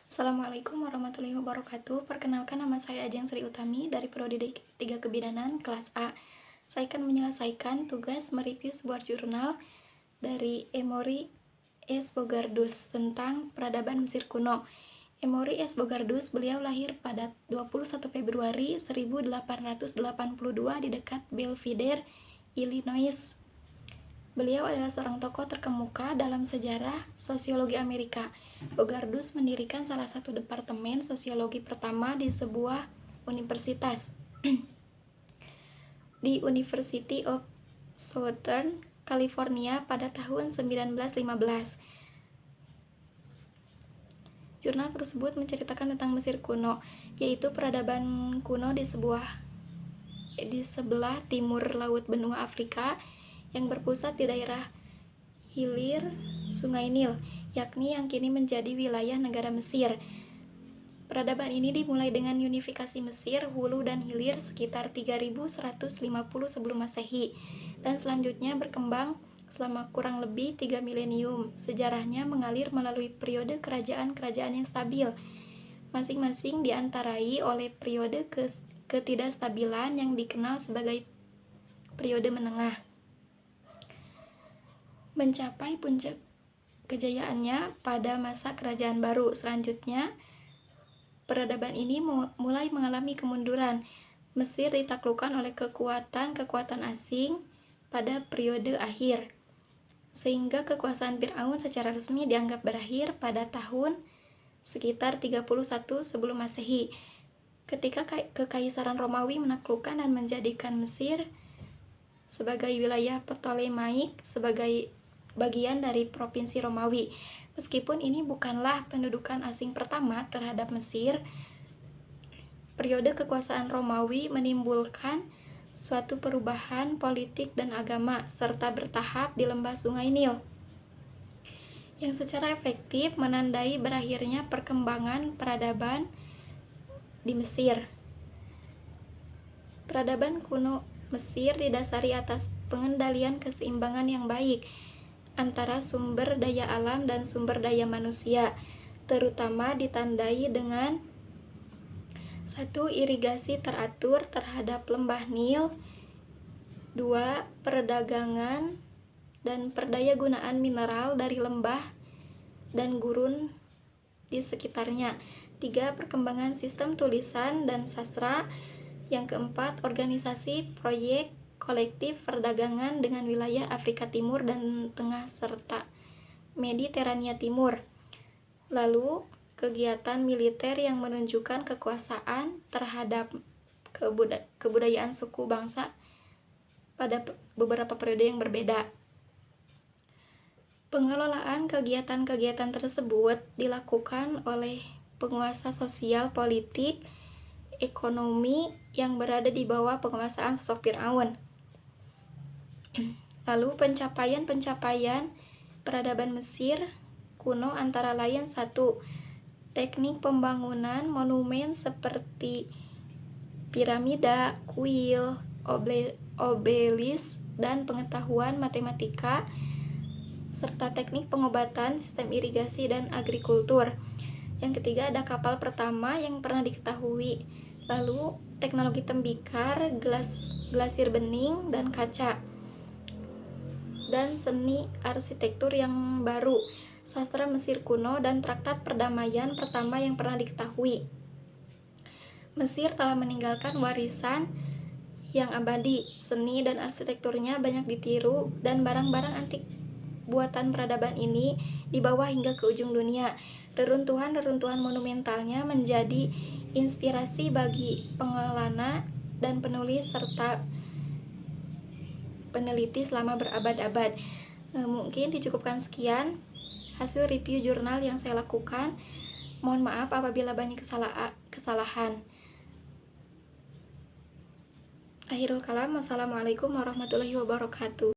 Assalamualaikum warahmatullahi wabarakatuh. Perkenalkan, nama saya Ajeng Sri Utami dari Prodi 3 Kebidanan kelas A. Saya akan menyelesaikan tugas mereview sebuah jurnal dari Emory S. Bogardus tentang peradaban Mesir kuno. Emory S. Bogardus, beliau lahir pada 21 Februari 1882 di dekat Belvidere, Illinois. Beliau adalah seorang tokoh terkemuka dalam sejarah sosiologi Amerika. Bogardus mendirikan salah satu departemen sosiologi pertama di sebuah universitas di University of Southern California pada tahun 1915. Jurnal tersebut menceritakan tentang Mesir kuno, yaitu peradaban kuno di sebelah timur laut benua Afrika yang berpusat di daerah hilir Sungai Nil, yakni yang kini menjadi wilayah negara Mesir. Peradaban ini dimulai dengan unifikasi Mesir, hulu dan hilir sekitar 3150 sebelum Masehi, dan selanjutnya berkembang selama kurang lebih 3 milenium. Sejarahnya mengalir melalui periode kerajaan-kerajaan yang stabil, masing-masing diantarai oleh periode ketidakstabilan yang dikenal sebagai periode menengah. Mencapai puncak kejayaannya pada masa kerajaan baru. Selanjutnya, peradaban ini mulai mengalami kemunduran. Mesir ditaklukkan oleh kekuatan asing pada periode akhir, sehingga kekuasaan Fir'aun secara resmi dianggap berakhir pada tahun sekitar 31 sebelum Masehi, ketika Kekaisaran Romawi menaklukkan dan menjadikan Mesir sebagai wilayah Ptolemaik sebagai bagian dari provinsi Romawi. Meskipun ini bukanlah pendudukan asing pertama terhadap Mesir, periode kekuasaan Romawi menimbulkan suatu perubahan politik dan agama serta bertahap di lembah Sungai Nil, yang secara efektif menandai berakhirnya perkembangan peradaban di Mesir. Peradaban kuno Mesir didasari atas pengendalian keseimbangan yang baik antara sumber daya alam dan sumber daya manusia, terutama ditandai dengan 1. Irigasi teratur terhadap lembah Nil, 2. Perdagangan dan perdayagunaan mineral dari lembah dan gurun di sekitarnya, 3. Perkembangan sistem tulisan dan sastra, yang keempat, organisasi proyek kolektif perdagangan dengan wilayah Afrika Timur dan Tengah serta Mediterania Timur. Lalu, kegiatan militer yang menunjukkan kekuasaan terhadap kebudayaan suku bangsa pada beberapa periode yang berbeda. Pengelolaan kegiatan-kegiatan tersebut dilakukan oleh penguasa sosial, politik, ekonomi yang berada di bawah penguasaan sosok Fir'aun. Lalu pencapaian peradaban Mesir kuno antara lain 1. Teknik pembangunan monumen seperti piramida, kuil, obelis, dan pengetahuan matematika, serta teknik pengobatan, sistem irigasi, dan agrikultur. Yang ketiga, ada kapal pertama yang pernah diketahui. Lalu teknologi tembikar, glasir bening, dan kaca. Dan seni arsitektur yang baru, sastra Mesir kuno, dan traktat perdamaian pertama yang pernah diketahui. Mesir telah meninggalkan warisan yang abadi. Seni dan arsitekturnya banyak ditiru, dan barang-barang antik buatan peradaban ini dibawa hingga ke ujung dunia. Reruntuhan-reruntuhan monumentalnya menjadi inspirasi bagi pengelana dan penulis serta peneliti selama berabad-abad. Mungkin dicukupkan sekian hasil review jurnal yang saya lakukan. Mohon maaf apabila banyak kesalahan. Akhirul kalam, wassalamualaikum warahmatullahi wabarakatuh.